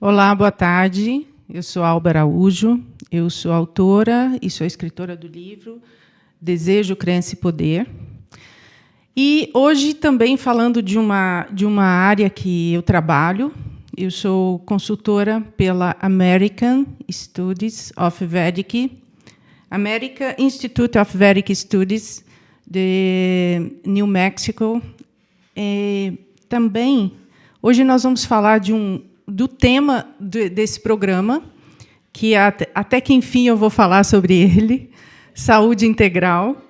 Olá, boa tarde. Eu sou Alba Araújo, eu sou autora e sou escritora do livro Desejo, Crença e Poder. E hoje também falando de uma área que eu trabalho, eu sou consultora pela American Institute of Vedic Studies de New Mexico. E também, hoje nós vamos falar do tema desse programa, que até que, enfim, eu vou falar sobre ele, saúde integral.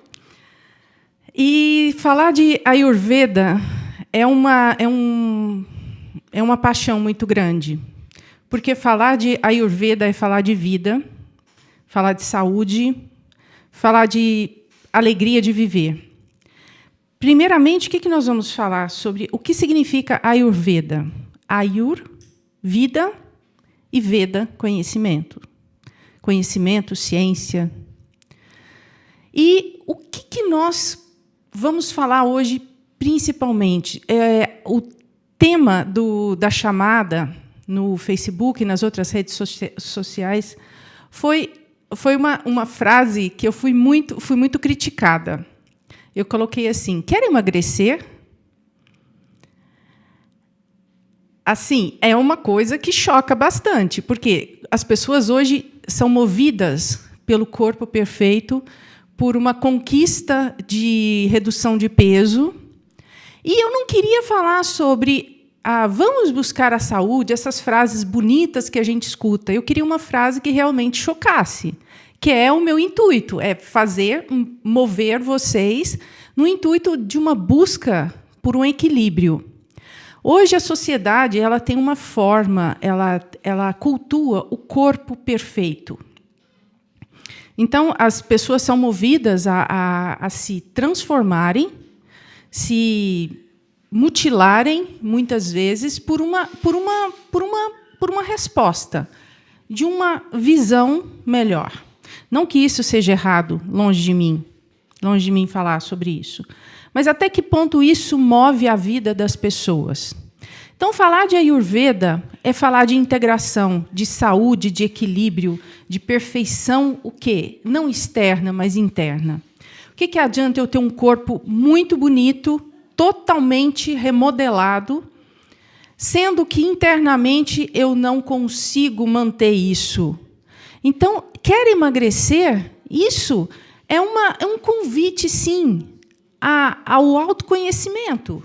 E falar de Ayurveda é uma paixão muito grande, porque falar de Ayurveda é falar de vida, falar de saúde, falar de alegria de viver. Primeiramente, o que nós vamos falar sobre o que significa Ayurveda? Ayur, vida, e Veda, conhecimento. Conhecimento, ciência. E o que nós vamos falar hoje, principalmente? O tema da chamada no Facebook e nas outras redes sociais foi uma frase que eu fui muito criticada. Eu coloquei assim: quer emagrecer? Assim, é uma coisa que choca bastante, porque as pessoas hoje são movidas pelo corpo perfeito, por uma conquista de redução de peso. E eu não queria falar sobre vamos buscar a saúde, essas frases bonitas que a gente escuta. Eu queria uma frase que realmente chocasse, que é o meu intuito, é mover vocês no intuito de uma busca por um equilíbrio. Hoje a sociedade tem uma forma, ela cultua o corpo perfeito. Então, as pessoas são movidas a se transformarem, se mutilarem, muitas vezes, por uma resposta de uma visão melhor. Não que isso seja errado, longe de mim falar sobre isso. Mas até que ponto isso move a vida das pessoas? Então, falar de Ayurveda é falar de integração, de saúde, de equilíbrio, de perfeição, o quê? Não externa, mas interna. O que adianta eu ter um corpo muito bonito, totalmente remodelado, sendo que internamente eu não consigo manter isso? Então, quer emagrecer? Isso é um convite, sim, ao autoconhecimento.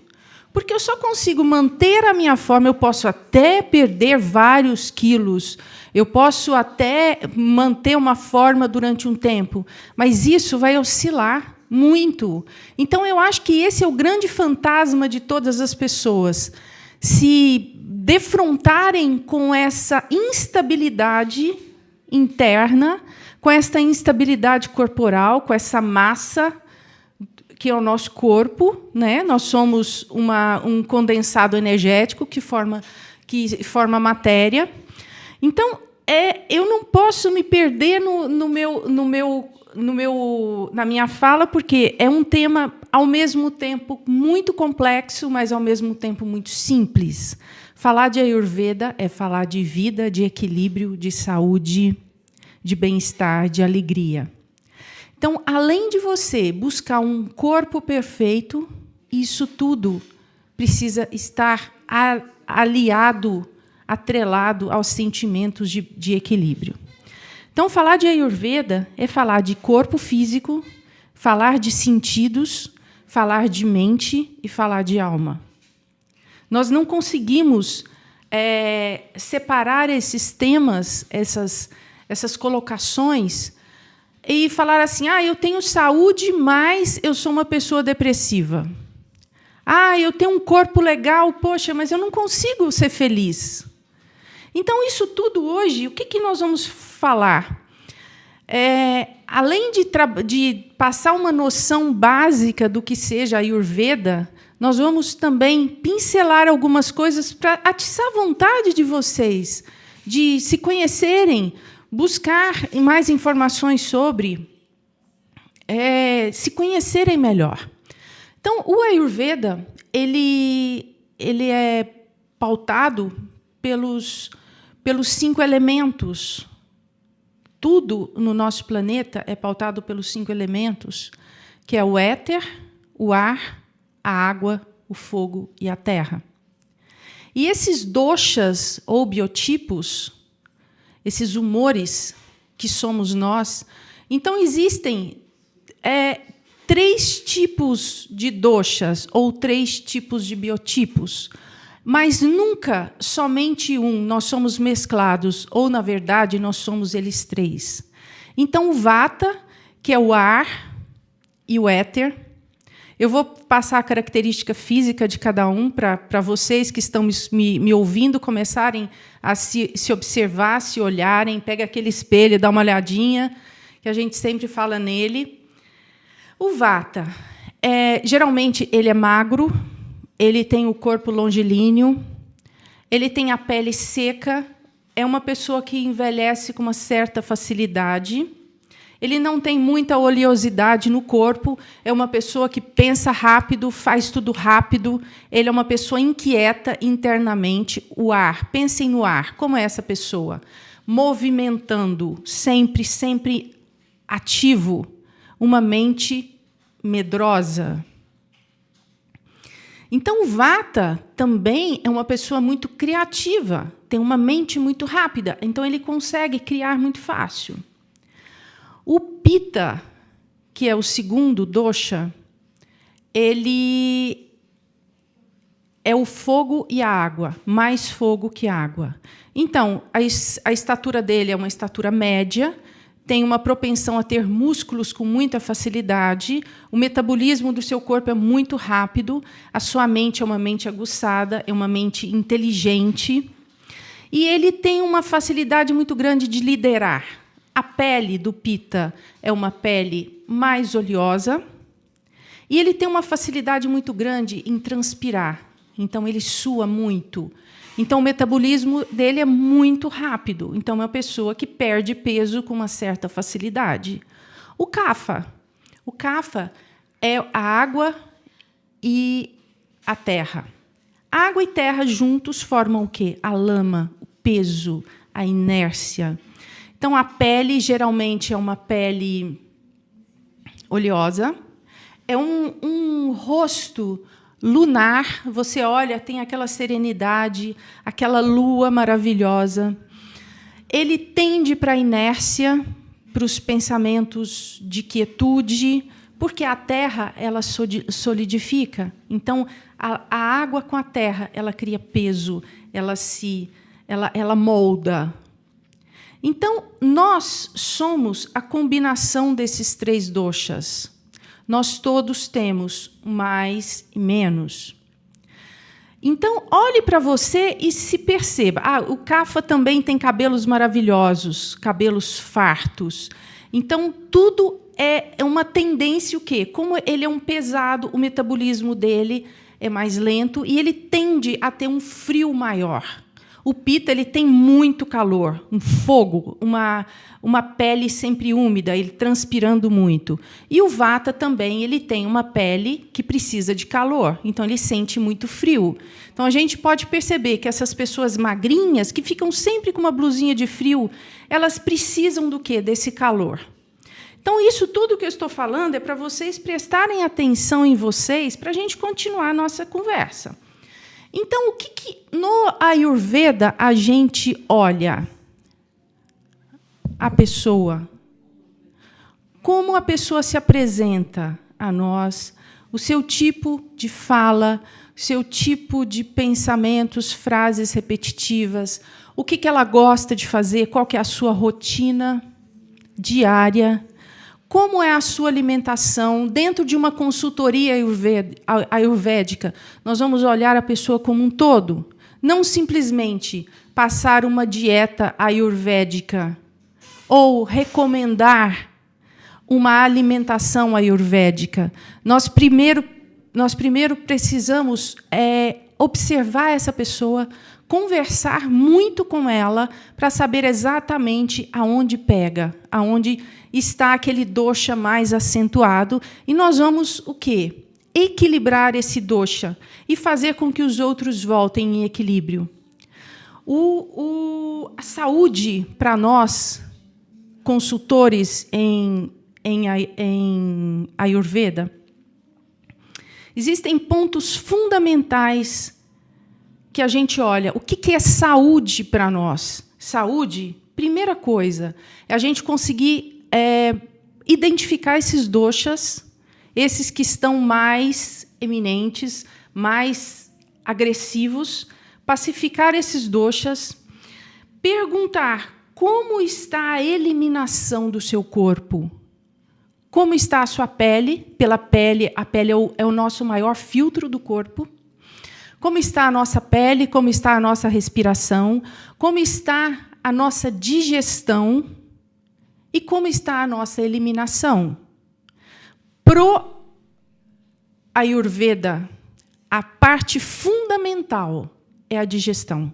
Porque eu só consigo manter a minha forma, eu posso até perder vários quilos, eu posso até manter uma forma durante um tempo, mas isso vai oscilar muito. Então, eu acho que esse é o grande fantasma de todas as pessoas, se defrontarem com essa instabilidade interna, com essa instabilidade corporal, com essa massa que é o nosso corpo, né? Nós somos um condensado energético que forma matéria. Então, eu não posso me perder na minha fala, porque é um tema, ao mesmo tempo, muito complexo, mas, ao mesmo tempo, muito simples. Falar de Ayurveda é falar de vida, de equilíbrio, de saúde, de bem-estar, de alegria. Então, além de você buscar um corpo perfeito, isso tudo precisa estar aliado, atrelado aos sentimentos de equilíbrio. Então, falar de Ayurveda é falar de corpo físico, falar de sentidos, falar de mente e falar de alma. Nós não conseguimos separar esses temas, essas colocações, e falar assim: eu tenho saúde, mas eu sou uma pessoa depressiva. Eu tenho um corpo legal, poxa, mas eu não consigo ser feliz. Então, isso tudo hoje, o que nós vamos falar? Além de passar uma noção básica do que seja Ayurveda, nós vamos também pincelar algumas coisas para atiçar a vontade de vocês, de se conhecerem, buscar mais informações sobre, se conhecerem melhor. Então, o Ayurveda ele é pautado pelos 5 elementos. Tudo no nosso planeta é pautado pelos 5 elementos, que é o éter, o ar, a água, o fogo e a terra. E esses doshas ou biotipos, esses humores que somos nós, então existem 3 tipos de doshas ou 3 tipos de biotipos, mas nunca somente um, nós somos mesclados, ou, na verdade, nós somos eles 3. Então, o vata, que é o ar e o éter. Eu vou passar a característica física de cada um para vocês que estão me ouvindo começarem a se observar, se olharem, pega aquele espelho, dá uma olhadinha, que a gente sempre fala nele. O vata, geralmente, ele é magro, ele tem o corpo longilíneo, ele tem a pele seca, é uma pessoa que envelhece com uma certa facilidade. Ele não tem muita oleosidade no corpo, é uma pessoa que pensa rápido, faz tudo rápido, ele é uma pessoa inquieta internamente. O ar, pensem no ar, como é essa pessoa? Movimentando, sempre ativo, uma mente medrosa. Então, o vata também é uma pessoa muito criativa, tem uma mente muito rápida, então ele consegue criar muito fácil. O Pitta, que é o segundo dosha, ele é o fogo e a água, mais fogo que água. Então, a estatura dele é uma estatura média, tem uma propensão a ter músculos com muita facilidade, o metabolismo do seu corpo é muito rápido, a sua mente é uma mente aguçada, é uma mente inteligente, e ele tem uma facilidade muito grande de liderar. A pele do Pitta é uma pele mais oleosa e ele tem uma facilidade muito grande em transpirar. Então, ele sua muito. Então, o metabolismo dele é muito rápido. Então, é uma pessoa que perde peso com uma certa facilidade. O Kapha. O Kapha é a água e a terra. Água e terra juntos formam o quê? A lama, o peso, a inércia. Então, a pele, geralmente, é uma pele oleosa. É um rosto lunar. Você olha, tem aquela serenidade, aquela lua maravilhosa. Ele tende para a inércia, para os pensamentos de quietude, porque a terra ela solidifica. Então, a água com a terra ela cria peso, ela molda. Então, nós somos a combinação desses 3 doshas. Nós todos temos mais e menos. Então, olhe para você e se perceba. O Kapha também tem cabelos maravilhosos, cabelos fartos. Então, tudo é uma tendência o quê? Como ele é um pesado, o metabolismo dele é mais lento e ele tende a ter um frio maior. O Pitta ele tem muito calor, um fogo, uma pele sempre úmida, ele transpirando muito. E o Vata também ele tem uma pele que precisa de calor, então ele sente muito frio. Então a gente pode perceber que essas pessoas magrinhas, que ficam sempre com uma blusinha de frio, elas precisam do quê? Desse calor. Então, isso tudo que eu estou falando é para vocês prestarem atenção em vocês para a gente continuar a nossa conversa. Então, o que no Ayurveda a gente olha? A pessoa. Como a pessoa se apresenta a nós, o seu tipo de fala, o seu tipo de pensamentos, frases repetitivas, o que ela gosta de fazer, qual que é a sua rotina diária, como é a sua alimentação. Dentro de uma consultoria ayurvédica, nós vamos olhar a pessoa como um todo, não simplesmente passar uma dieta ayurvédica ou recomendar uma alimentação ayurvédica. Nós primeiro precisamos observar essa pessoa, conversar muito com ela para saber exatamente aonde pega, aonde está aquele dosha mais acentuado, e nós vamos o quê? Equilibrar esse dosha e fazer com que os outros voltem em equilíbrio. A saúde, para nós, consultores em Ayurveda, existem pontos fundamentais que a gente olha. O que é saúde para nós? Saúde, primeira coisa, é a gente conseguir identificar esses doshas, esses que estão mais eminentes, mais agressivos, pacificar esses doshas, perguntar como está a eliminação do seu corpo, como está a sua pele, pela pele, a pele é o nosso maior filtro do corpo, como está a nossa pele, como está a nossa respiração, como está a nossa digestão e como está a nossa eliminação. Pro Ayurveda, a parte fundamental é a digestão.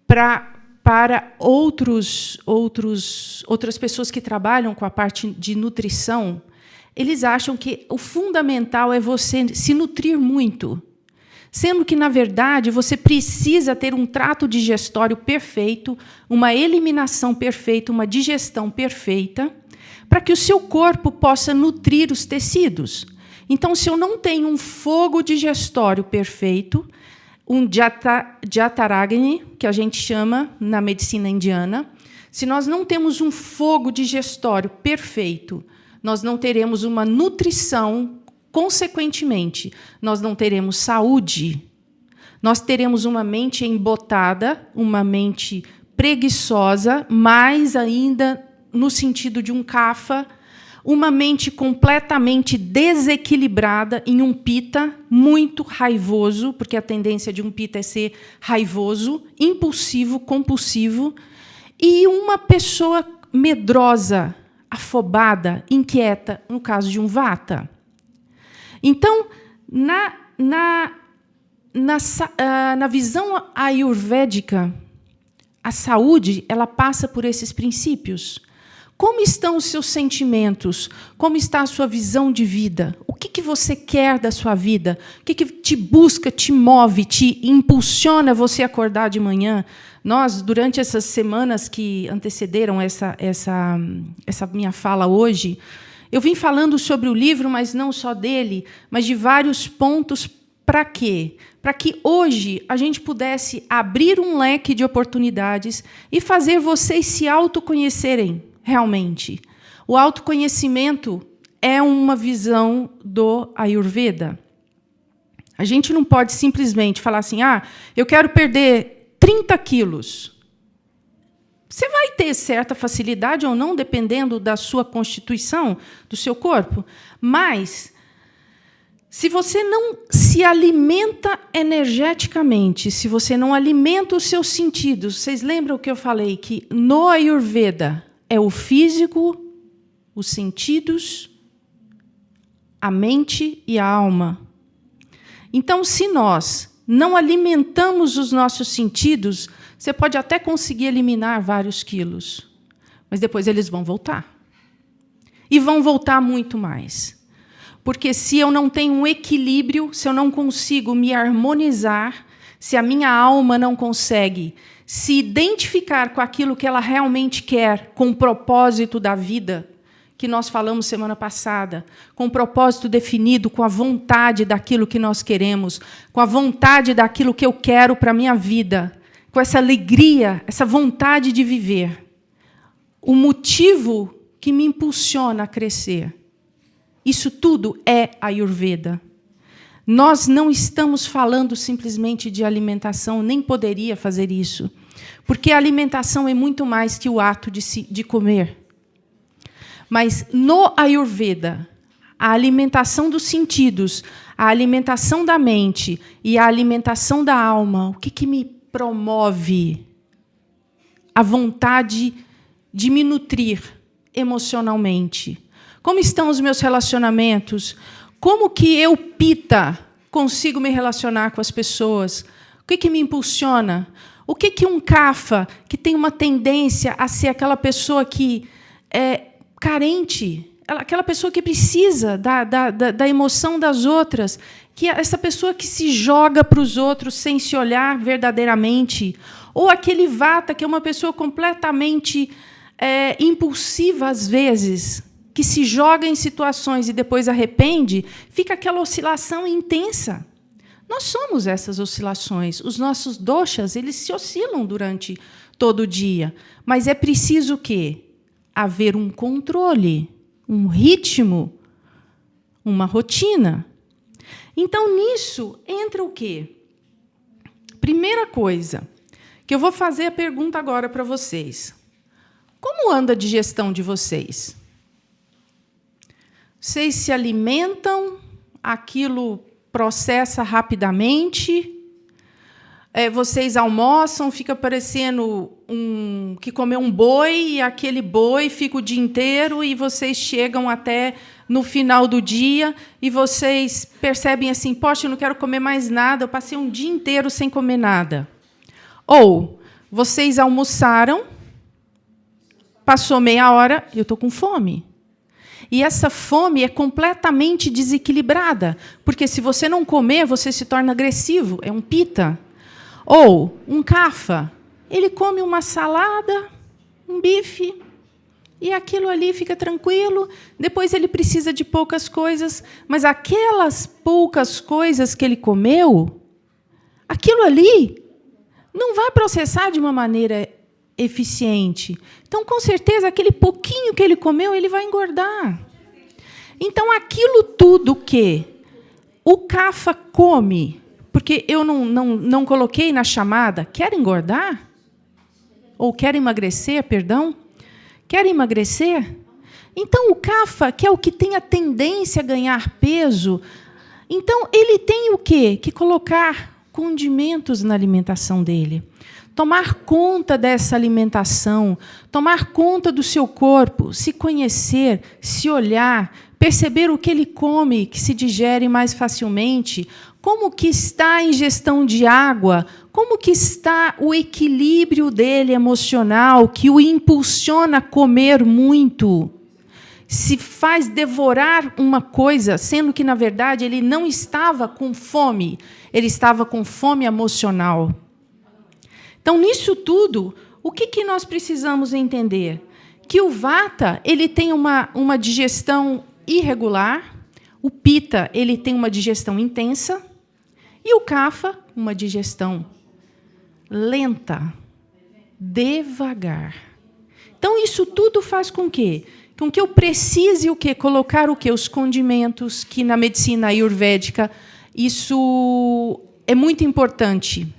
Para outras pessoas que trabalham com a parte de nutrição, eles acham que o fundamental é você se nutrir muito, sendo que, na verdade, você precisa ter um trato digestório perfeito, uma eliminação perfeita, uma digestão perfeita, para que o seu corpo possa nutrir os tecidos. Então, se eu não tenho um fogo digestório perfeito, um Jataragni, que a gente chama na medicina indiana, se nós não temos um fogo digestório perfeito, nós não teremos uma nutrição, consequentemente, nós não teremos saúde. Nós teremos uma mente embotada, uma mente preguiçosa, mais ainda no sentido de um kapha, uma mente completamente desequilibrada em um pitta, muito raivoso, porque a tendência de um pitta é ser raivoso, impulsivo, compulsivo, e uma pessoa medrosa, afobada, inquieta, no caso de um vata. Então, na visão ayurvédica, a saúde ela passa por esses princípios. Como estão os seus sentimentos? Como está a sua visão de vida? O que você quer da sua vida? O que te busca, te move, te impulsiona você acordar de manhã? Nós, durante essas semanas que antecederam essa minha fala hoje, eu vim falando sobre o livro, mas não só dele, mas de vários pontos. Para quê? Para que hoje a gente pudesse abrir um leque de oportunidades e fazer vocês se autoconhecerem realmente. O autoconhecimento é uma visão do Ayurveda. A gente não pode simplesmente falar assim, eu quero perder 30 quilos. Você vai ter certa facilidade ou não, dependendo da sua constituição, do seu corpo, mas se você não se alimenta energeticamente, se você não alimenta os seus sentidos, vocês lembram que eu falei que no Ayurveda é o físico, os sentidos, a mente e a alma. Então, se nós não alimentamos os nossos sentidos, você pode até conseguir eliminar vários quilos, mas depois eles vão voltar. E vão voltar muito mais. Porque se eu não tenho um equilíbrio, se eu não consigo me harmonizar, se a minha alma não consegue se identificar com aquilo que ela realmente quer, com o propósito da vida, que nós falamos semana passada, com o propósito definido, com a vontade daquilo que nós queremos, com a vontade daquilo que eu quero para a minha vida, com essa alegria, essa vontade de viver. O motivo que me impulsiona a crescer. Isso tudo é Ayurveda. Nós não estamos falando simplesmente de alimentação, nem poderia fazer isso, porque a alimentação é muito mais que o ato de comer. Mas, no Ayurveda, a alimentação dos sentidos, a alimentação da mente e a alimentação da alma, o que me promove? A vontade de me nutrir emocionalmente. Como estão os meus relacionamentos? Como que eu, Pitta, consigo me relacionar com as pessoas? O que me impulsiona? O que um Kapha, que tem uma tendência a ser aquela pessoa que é carente, aquela pessoa que precisa da emoção das outras, que essa pessoa que se joga para os outros sem se olhar verdadeiramente, ou aquele vata que é uma pessoa completamente impulsiva às vezes, que se joga em situações e depois arrepende, fica aquela oscilação intensa. Nós somos essas oscilações. Os nossos doshas, eles se oscilam durante todo o dia. Mas é preciso o quê? Haver um controle, um ritmo, uma rotina. Então, nisso, entra o quê? Primeira coisa, que eu vou fazer a pergunta agora para vocês. Como anda a digestão de vocês? Vocês se alimentam, aquilo processa rapidamente, vocês almoçam, fica parecendo que comeu um boi, e aquele boi fica o dia inteiro, e vocês chegam até no final do dia, e vocês percebem assim, poxa, eu não quero comer mais nada, eu passei um dia inteiro sem comer nada. Ou vocês almoçaram, passou meia hora, eu estou com fome. E essa fome é completamente desequilibrada, porque se você não comer, você se torna agressivo, é um pita. Ou um kapha, ele come uma salada, um bife, e aquilo ali fica tranquilo, depois ele precisa de poucas coisas, mas aquelas poucas coisas que ele comeu, aquilo ali não vai processar de uma maneira eficiente. Então, com certeza, aquele pouquinho que ele comeu, ele vai engordar. Então, aquilo tudo que o kapha come, porque eu não coloquei na chamada, quer engordar? Ou quer emagrecer, perdão? Quer emagrecer? Então, o kapha, que é o que tem a tendência a ganhar peso, então, ele tem o quê? Que colocar condimentos na alimentação dele. Tomar conta dessa alimentação, tomar conta do seu corpo, se conhecer, se olhar, perceber o que ele come, que se digere mais facilmente, como que está a ingestão de água, como que está o equilíbrio dele emocional, que o impulsiona a comer muito, se faz devorar uma coisa, sendo que, na verdade, ele não estava com fome, ele estava com fome emocional. Então, nisso tudo, o que nós precisamos entender? Que o vata ele tem uma digestão irregular, o pitta ele tem uma digestão intensa, e o kapha, uma digestão lenta, devagar. Então, isso tudo faz com que eu precise o quê? Colocar o quê? Os condimentos, que na medicina ayurvédica isso é muito importante.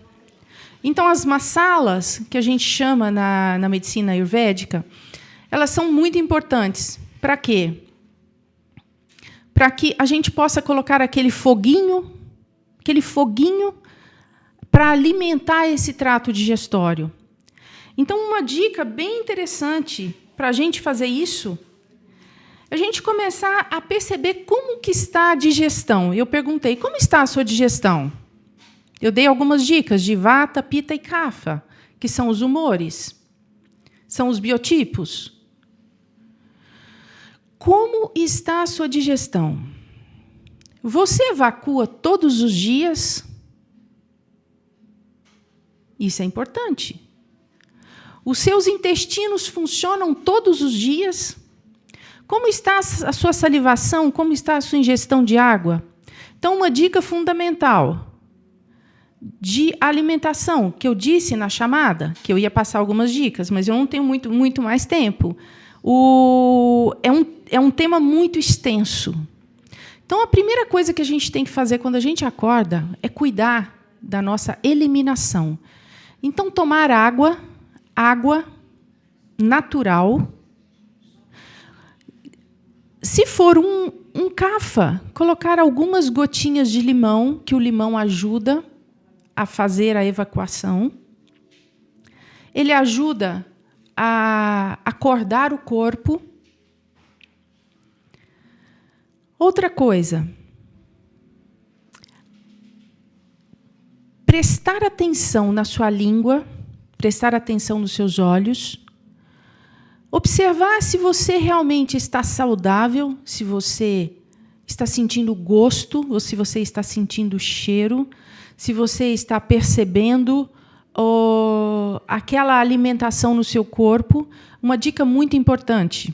Então, as masalas, que a gente chama na medicina ayurvédica, elas são muito importantes. Para quê? Para que a gente possa colocar aquele foguinho para alimentar esse trato digestório. Então, uma dica bem interessante para a gente fazer isso, é a gente começar a perceber como que está a digestão. Eu perguntei, como está a sua digestão? Eu dei algumas dicas de vata, pitta e kapha, que são os humores, são os biotipos. Como está a sua digestão? Você evacua todos os dias? Isso é importante. Os seus intestinos funcionam todos os dias? Como está a sua salivação? Como está a sua ingestão de água? Então, uma dica fundamental de alimentação, que eu disse na chamada, que eu ia passar algumas dicas, mas eu não tenho muito mais tempo. É um tema muito extenso. Então, a primeira coisa que a gente tem que fazer quando a gente acorda é cuidar da nossa eliminação. Então, tomar água natural. Se for um kapha, colocar algumas gotinhas de limão, que o limão ajuda a fazer a evacuação. Ele ajuda a acordar o corpo. Outra coisa, prestar atenção na sua língua, prestar atenção nos seus olhos, observar se você realmente está saudável, se você está sentindo gosto, ou se você está sentindo cheiro, se você está percebendo aquela alimentação no seu corpo. Uma dica muito importante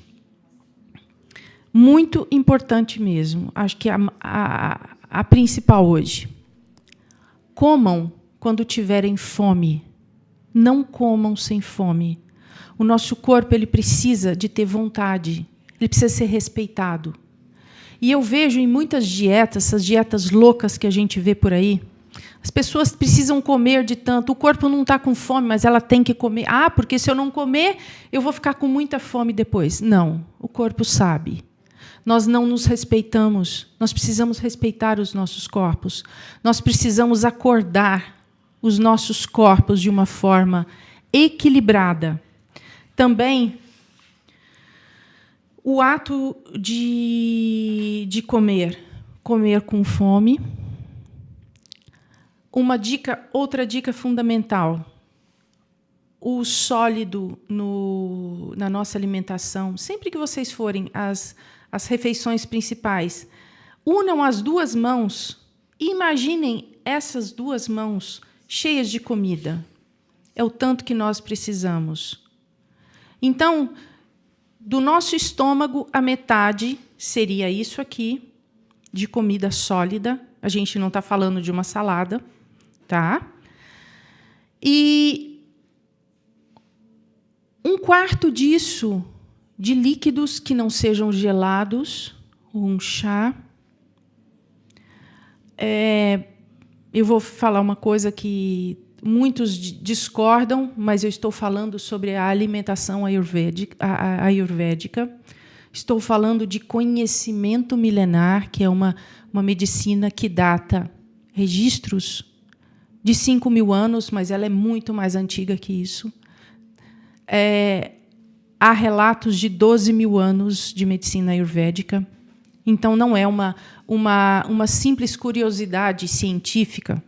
mesmo, acho que a principal hoje. Comam quando tiverem fome. Não comam sem fome. O nosso corpo ele precisa de ter vontade, ele precisa ser respeitado. E eu vejo em muitas dietas, essas dietas loucas que a gente vê por aí, as pessoas precisam comer de tanto. O corpo não está com fome, mas ela tem que comer. Ah, porque se eu não comer, eu vou ficar com muita fome depois. Não, o corpo sabe. Nós não nos respeitamos. Nós precisamos respeitar os nossos corpos. Nós precisamos acordar os nossos corpos de uma forma equilibrada. Também, o ato de comer com fome. Outra dica fundamental: o sólido na nossa alimentação. Sempre que vocês forem às refeições principais, unam as duas mãos e imaginem essas duas mãos cheias de comida. É o tanto que nós precisamos. Então, do nosso estômago, a metade seria isso aqui, de comida sólida. A gente não está falando de uma salada. Tá? E um quarto disso de líquidos que não sejam gelados, um chá. Eu vou falar uma coisa que muitos discordam, mas eu estou falando sobre a alimentação ayurvédica. Estou falando de conhecimento milenar, que é uma medicina que data registros de 5.000 anos, mas ela é muito mais antiga que isso. Há relatos de 12.000 anos de medicina ayurvédica. Então, não é uma simples curiosidade científica.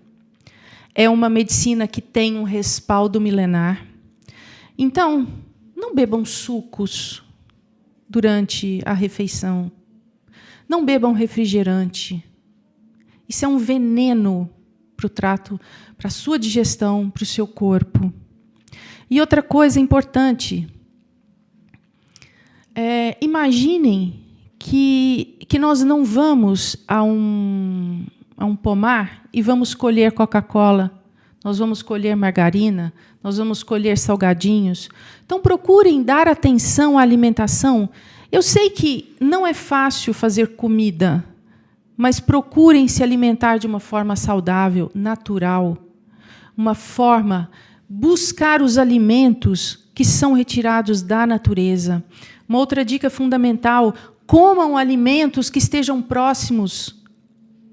É uma medicina que tem um respaldo milenar. Então, não bebam sucos durante a refeição. Não bebam refrigerante. Isso é um veneno para o trato, para a sua digestão, para o seu corpo. E outra coisa importante, imaginem que nós não vamos a um pomar e vamos colher Coca-Cola, nós vamos colher margarina, nós vamos colher salgadinhos. Então, procurem dar atenção à alimentação. Eu sei que não é fácil fazer comida, mas procurem se alimentar de uma forma saudável, natural, uma forma, buscar os alimentos que são retirados da natureza. Uma outra dica fundamental: comam alimentos que estejam próximos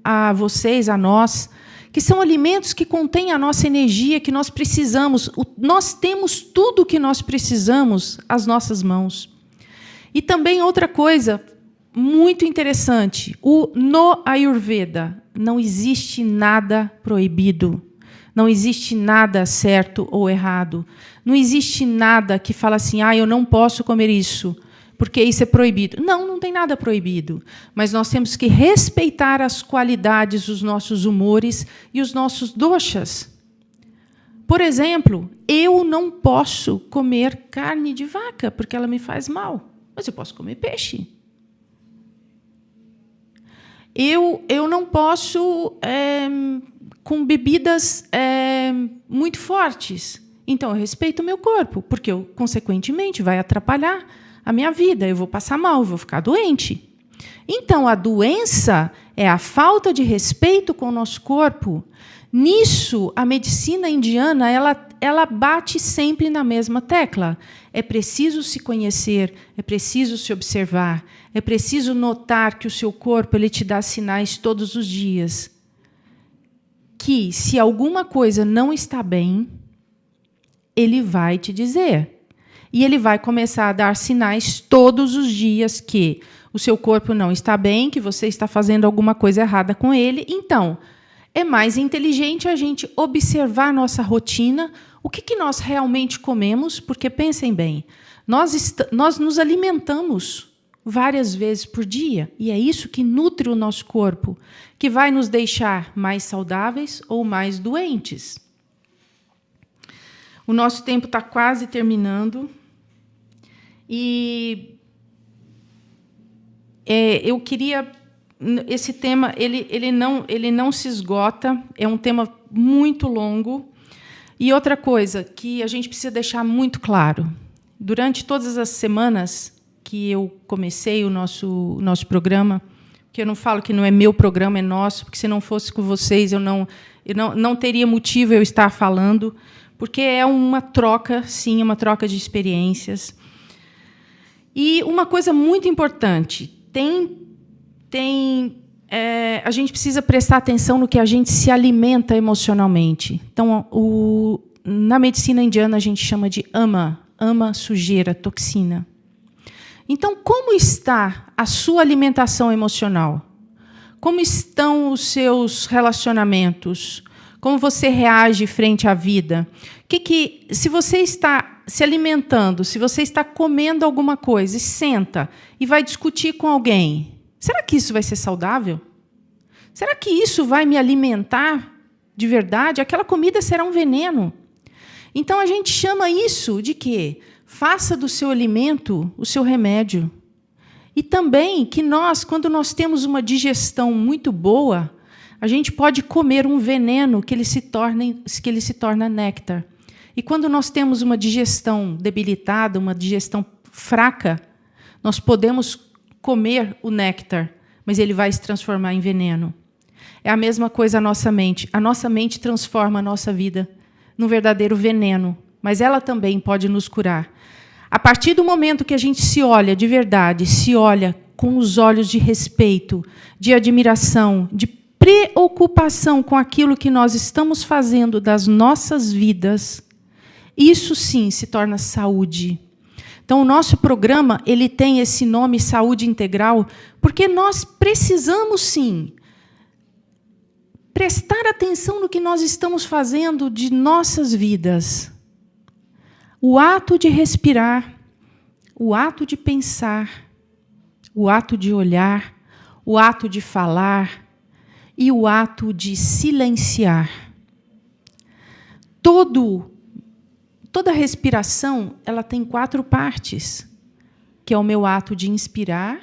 a vocês, a nós, que são alimentos que contêm a nossa energia, que nós precisamos. Nós temos tudo o que nós precisamos às nossas mãos. E também outra coisa muito interessante: no Ayurveda não existe nada proibido, não existe nada certo ou errado, não existe nada que fala assim, eu não posso comer isso, porque isso é proibido. Não tem nada proibido, mas nós temos que respeitar as qualidades dos nossos humores e os nossos doshas. Por exemplo, eu não posso comer carne de vaca, porque ela me faz mal, mas eu posso comer peixe. Eu não posso com bebidas muito fortes. Então, eu respeito o meu corpo, porque, consequentemente, vai atrapalhar a minha vida. Eu vou passar mal, eu vou ficar doente. Então, a doença é a falta de respeito com o nosso corpo. Nisso, a medicina indiana ela bate sempre na mesma tecla. É preciso se conhecer, é preciso se observar, é preciso notar que o seu corpo ele te dá sinais todos os dias. Que, se alguma coisa não está bem, ele vai te dizer. E ele vai começar a dar sinais todos os dias que o seu corpo não está bem, que você está fazendo alguma coisa errada com ele. Então, é mais inteligente a gente observar nossa rotina, o que nós realmente comemos, porque, pensem bem, nós nos alimentamos várias vezes por dia. E é isso que nutre o nosso corpo, que vai nos deixar mais saudáveis ou mais doentes. O nosso tempo está quase terminando. E eu queria... Esse tema ele não se esgota, é um tema muito longo. E outra coisa que a gente precisa deixar muito claro, durante todas as semanas que eu comecei o nosso programa, que eu não falo que não é meu programa, é nosso, porque se não fosse com vocês eu não teria motivo eu estar falando, porque é uma troca, sim, uma troca de experiências. E uma coisa muito importante, a gente precisa prestar atenção no que a gente se alimenta emocionalmente. Então, na medicina indiana, a gente chama de ama, sujeira, toxina. Então, como está a sua alimentação emocional? Como estão os seus relacionamentos? Como você reage frente à vida? Se você está se alimentando, se você está comendo alguma coisa e senta e vai discutir com alguém, será que isso vai ser saudável? Será que isso vai me alimentar de verdade? Aquela comida será um veneno. Então, a gente chama isso de quê? Faça do seu alimento o seu remédio. E também que quando nós temos uma digestão muito boa, a gente pode comer um veneno que ele se torna néctar. E quando nós temos uma digestão debilitada, uma digestão fraca, nós podemos comer o néctar, mas ele vai se transformar em veneno. É a mesma coisa a nossa mente. A nossa mente transforma a nossa vida num verdadeiro veneno, mas ela também pode nos curar. A partir do momento que a gente se olha de verdade, se olha com os olhos de respeito, de admiração, de preocupação com aquilo que nós estamos fazendo das nossas vidas, isso sim se torna saúde. Então, o nosso programa ele tem esse nome, Saúde Integral, porque nós precisamos, sim, prestar atenção no que nós estamos fazendo de nossas vidas. O ato de respirar, o ato de pensar, o ato de olhar, o ato de falar e o ato de silenciar. Toda respiração ela tem 4 partes, que é o meu ato de inspirar,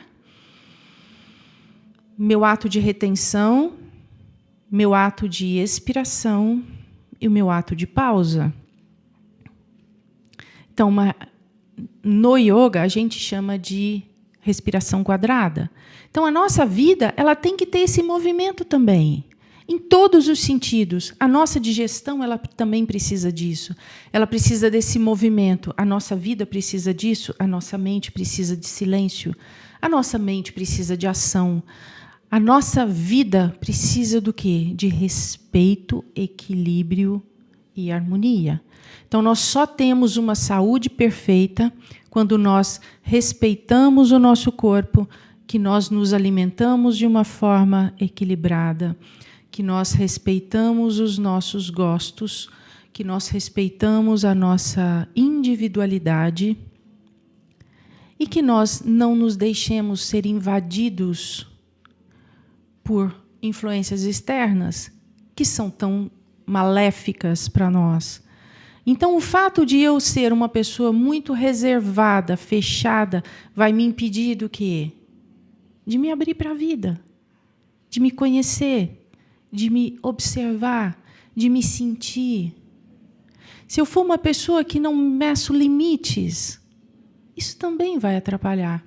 meu ato de retenção, meu ato de expiração e o meu ato de pausa. Então, no yoga, a gente chama de respiração quadrada. Então, a nossa vida ela tem que ter esse movimento também. Em todos os sentidos. A nossa digestão ela também precisa disso. Ela precisa desse movimento. A nossa vida precisa disso. A nossa mente precisa de silêncio. A nossa mente precisa de ação. A nossa vida precisa do quê? De respeito, equilíbrio e harmonia. Então, nós só temos uma saúde perfeita quando nós respeitamos o nosso corpo, que nós nos alimentamos de uma forma equilibrada, que nós respeitamos os nossos gostos, que nós respeitamos a nossa individualidade e que nós não nos deixemos ser invadidos por influências externas que são tão maléficas para nós. Então, o fato de eu ser uma pessoa muito reservada, fechada, vai me impedir do quê? De me abrir para a vida, de me conhecer, de me observar, de me sentir. Se eu for uma pessoa que não meço limites, isso também vai atrapalhar.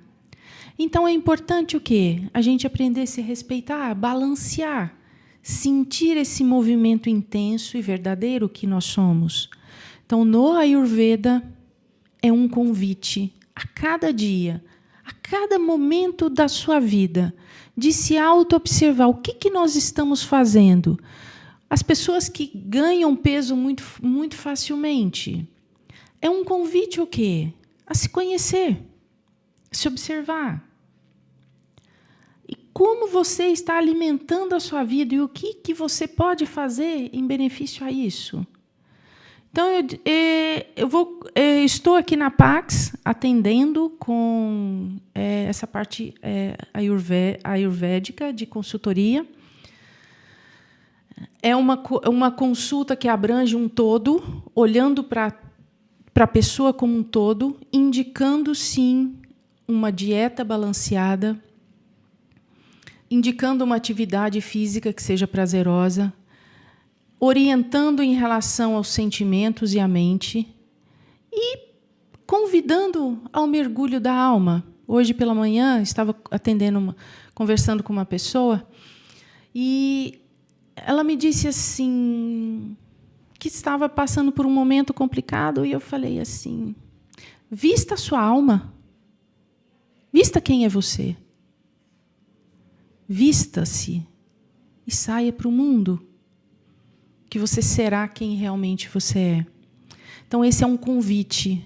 Então, é importante o quê? A gente aprender a se respeitar, balancear, sentir esse movimento intenso e verdadeiro que nós somos. Então, no Ayurveda, é um convite a cada dia, a cada momento da sua vida, de se auto-observar. O que nós estamos fazendo? As pessoas que ganham peso muito, muito facilmente, é um convite o quê? A se conhecer, a se observar. E como você está alimentando a sua vida e o que você pode fazer em benefício a isso? Então, estou aqui na Pax atendendo com essa parte ayurvédica de consultoria. É uma consulta que abrange um todo, olhando para a pessoa como um todo, indicando, sim, uma dieta balanceada, indicando uma atividade física que seja prazerosa, orientando em relação aos sentimentos e à mente e convidando ao mergulho da alma. Hoje pela manhã estava conversando com uma pessoa e ela me disse assim que estava passando por um momento complicado e eu falei assim: vista a sua alma, vista quem é você, vista-se e saia para o mundo, que você será quem realmente você é. Então, esse é um convite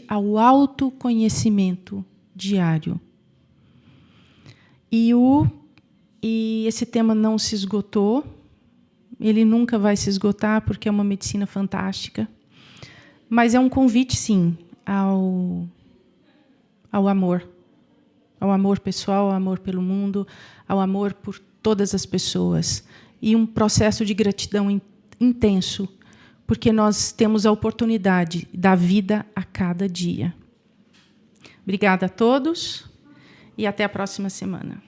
ao autoconhecimento diário. E esse tema não se esgotou, ele nunca vai se esgotar, porque é uma medicina fantástica, mas é um convite, sim, ao amor pessoal, ao amor pelo mundo, ao amor por todas as pessoas, e um processo de gratidão intenso, porque nós temos a oportunidade da vida a cada dia. Obrigada a todos e até a próxima semana.